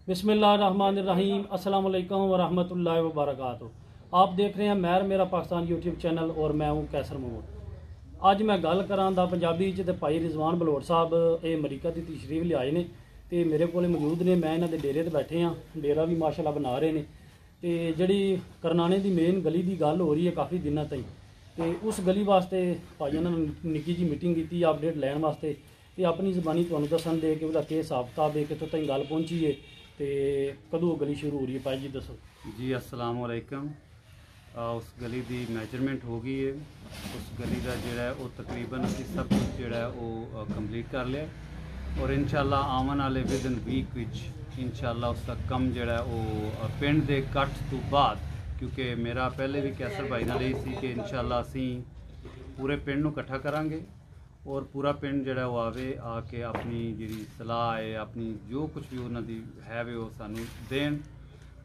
बिस्मिल्लाहिर्रहमानिर्रहीम अस्सलाम वालेकुम वरहमतुल्लाहि वबरकातुहू। आप देख रहे हैं मैर मेरा पाकिस्तान यूट्यूब चैनल और मैं हूँ कैसर महमूद। अज मैं गल करां दा पंजाबी च ते भाई रिजवान बलोट साहब ये अमरीका की तशरीफ लियाए ने ते मेरे को मौजूद ने। मैं इन्हां दे डेरे ते बैठे हाँ, डेरा भी माशाअल्लाह बना रहे हैं। तो जिहड़ी करनाने की मेन गली की गल हो रही है काफ़ी दिनों ताईं, तो उस गली वास्ते भाई ने निक्की जी मीटिंग की अपडेट लैन वास्ते ते अपनी ज़बानी तुहानूं दस्सन दे कि उसका के हिसाब किताब है, कितों ताईं गल पहुंची है तो कदों गली शुरू हो रही है। भाई जी दसो जी। अस्सलाम वालेकुम। उस गली की मेजरमेंट हो गई है। उस गली का जोड़ा है वो तकरीबन असी सब कुछ जोड़ा है वो कंप्लीट कर लिया और इंशाल्लाह आवन वाले विद इन वीक विच इंशाल्लाह उसका कम जोड़ा है वो पिंड के कट तो बाद, क्योंकि मेरा पहले भी कैसर भाई नाल यही सी कि इंशाल्लाह असी पूरे पिंड नूं इकट्ठा करांगे और पूरा पिंड जोड़ा वो आवे आके अपनी जी सलाह है, अपनी जो कुछ भी उन्होंने है वे वो सानू देन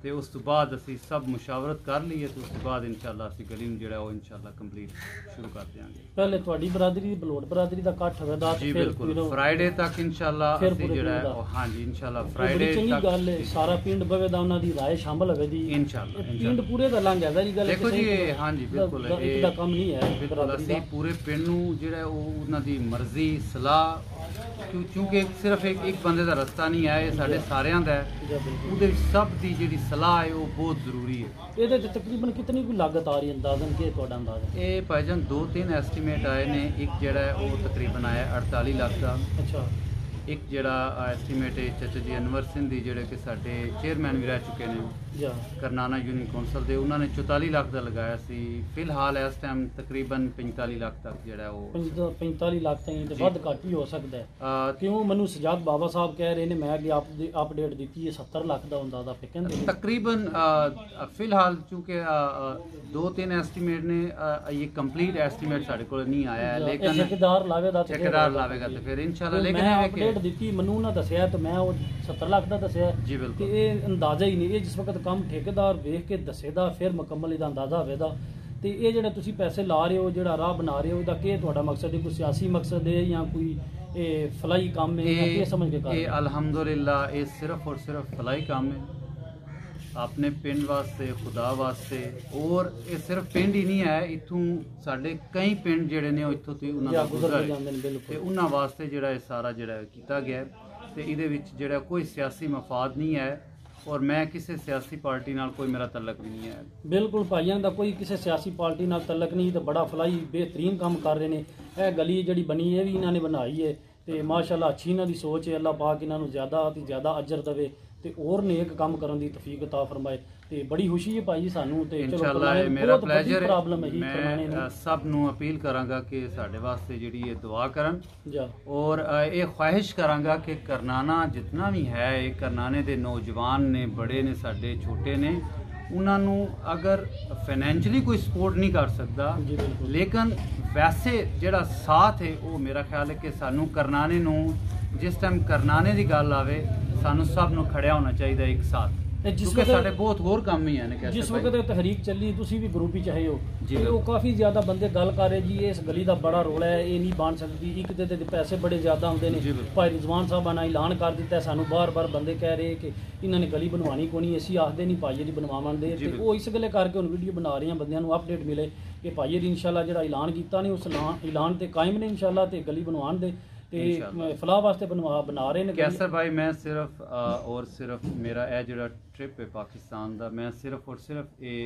तो उस तो बाद असी सब मुशावरत कर लीए तो उस तो बाद इंशाल्लाह असी गली में जोड़ा वो इंशाल्लाह कंप्लीट शुरू कर देंगे। पहले तुहाडी बरादरी बलोट बरादरी का इकट्ठ होगा जी बिल्कुल, फ्राइडे तक इंशाल्लाह असी जोड़ा है हाँ जी इंशाल्लाह फ्राइडे तक गल है सारा पिंड बवेदा उन्हां दी राय शामिल होवेगी इंशाल्लाह। पिंड पूरे दा लंघ है जी गल देखो जी हाँ जी बिल्कुल एक दा कम नहीं है बिल्कुल। असी पूरे पिंड नूं जोड़ा वो उन्हां दी मर्जी सलाह क्योंकि सिर्फ एक बंदे का रस्ता नहीं है, ये साढ़े सारियां दा है, उहदे सब दी जिहड़ी सलाह है वो बहुत जरूरी है। ये तकरीबन कितनी कोई लागत आ रही है अंदाजन के तुहाडा अंदाजा? ये भाईजान 2-3 एस्टीमेट आए ने। एक जड़ा है वो तकरीबन आया 48 लाख का। अच्छा। एक जड़ा एस्टीमेट है चाचा जी अनवर सिंह दी जिहड़े कि साडे चेयरमैन भी रह चुके हैं करनाना यूनियन कौंसल दे, उन्होंने 44 लाख का लगाया सी। फिलहाल इस टाइम तकरीबन 45 लाख तक जड़ा वो 45 लाख तक तो वध घट ही हो सकता है। क्यों मैनू सजाद बाबा साहब कह रहे हैं मैं अगे अपडेट दी है 70 लाख का अंदाजा फिकन तकरीबन फिलहाल चूँकि 2-3 एस्टीमेट ने ये कंप्लीट एस्टीमेट साढ़े को नहीं आया है, लेकिन ठेकेदार लावेगा तो फिर इंशाल्लाह। लेकिन दी मनु ना दसिया तो मैं 70 लाख का दसिया जी बिल्कुल, ये अंदाजा ही नहीं। ये जिस वक्त काम ठेकेदार वेख के दसेदा फिर मुकम्मल इसका अंदाजा होगा। तो ये जो तुसी पैसे ला रहे हो, जो राह बना रहे हो, इसका क्या तुहाडा मकसद है? कोई सियासी मकसद है या कोई फलाई काम है या क्या समझ के कर? ये अल्हम्दुलिल्लाह ये सिर्फ और सिर्फ फलाई काम है अपने पिंड वास्ते, खुदा वास्ते। और ये सिर्फ पिंड ही नहीं है, इतों साढ़े कई पिंड जोड़े ने इतों तो उन्होंने गुजर उन्होंने वास्ते जोड़ा ये सारा जोड़ा किया गया है। तो ये कोई सियासी मफाद नहीं है और मैं किसी सियासी पार्टी नाल कोई मेरा तलक भी नहीं है। बिल्कुल भाइयों का कोई किसी सियासी पार्टी नाल तलक नहीं। तो बड़ा फलाई बेहतरीन काम कर रहे हैं। यह गली जी बनी है भी इन्होंने बनाई है तो माशाअल्लाह अच्छी इन्हों की सोच है। अल्लाह पाक इन्हों ज़्यादा तो ज़्यादा अजर देवे तो और नेक काम करने की तौफीक अता फरमाए। तो बड़ी खुशी है भाई सानू ते इंशाअल्लाह मेरा प्लेजर है। मैं सब नू अपील करांगा कि साडे वास्ते जिहड़ी ये दुआ करन और ये ख्वाहिश करांगा कि करनाना जितना भी है ये करनाने दे नौजवान ने, बड़े ने, साडे छोटे ने, उन्होंने अगर फाइनैंशली कोई सपोर्ट नहीं कर सकता लेकिन वैसे जिहड़ा साथ है वो मेरा ख्याल है कि सानू करनाने नू जिस टाइम करनाने की गल आवे सानू सब नू खड़िया होना चाहिए एक साथ। क्योंकि साडे बहुत होर काम ही है। जिस वक्त तहरीक चली तुसी भी ग्रुप ही चाहे हो तो काफ़ी ज़्यादा बंदे गल कर रहे जी इस गली का बड़ा रोला है, ये नहीं बन सकती। एक तो पैसे बड़े ज़्यादा आते हैं। भाई रिजवान साहब ने ऐलान कर दिता है, सानू बार बार बंदे कह रहे कि इन्होंने गली बनवानी को नहीं, असी आखते नहीं भाई जी बनवावन दे। वो इस गले करके हम वीडियो बना रहे हैं बंदियां अपडेट मिले कि भाई जी इंशाल्लाह जो ऐलान किया नहीं उस ऐलान से कायम ने इंशाल्लाह तो गली बनवान दे फलाह वास्ते बना रहे हैं। कैसर भाई मैं सिर्फ और सिर्फ मेरा यह जो ट्रिप है पाकिस्तान का, मैं सिर्फ और सिर्फ ये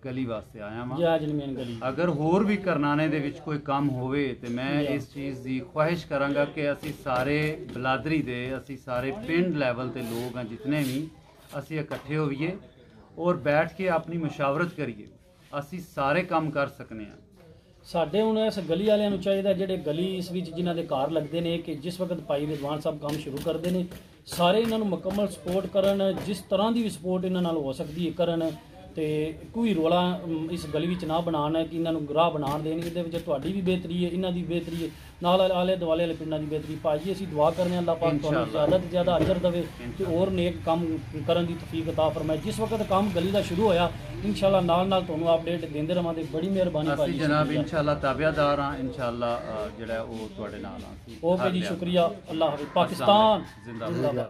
गली वास्ते आया वहाँ। अगर होर भी करनाने दे विच कोई काम होवे तो मैं इस चीज़ की ख्वाहिश करांगा कि असी सारे बलादरी दे, असी सारे पिंड लैवल के लोग हैं जितने भी, असी इकट्ठे होइए और बैठ के अपनी मुशावरत करिए, असी सारे काम कर सकने हैं। साढ़े हूँ इस गली वाले चाहिए जोड़े गली इस जिन्हों के घर लगते हैं कि जिस वक्त भाई रिजवान साहब काम शुरू करते हैं सारे इन्हों मुकम्मल सपोर्ट करन, जिस तरह की भी सपोर्ट इन्हों हो सकती है करन। तो कोई रोला इस गली में ना बनाना कि इन्हों राह बना देन। ये तुहाडी भी बेहतरी है, इन्हों की बेहतरी है, नाल आले दुआले वाले पिंडों की बेहतरी। भाजी असीं दुआ करने अल्लाह पाक तुहानूं ज़्यादा तो ज़्यादा अजर देवे तो और नेक काम करन दी तौफीक अता फरमाए। जिस वक्त काम गली का शुरू होया इंशाअल्लाह नाल तुहानूं अपडेट देंदे रहांगे। बड़ी मेहरबानी भाजी जनाब, इंशाअल्लाह ताबियादार हाँ, इंशाअल्लाह जिहड़ा ओह तुहाडे नाल हां। ओके जी, शुक्रिया। अल्लाह हाफिज़। पाकिस्तान जिंदाबाद।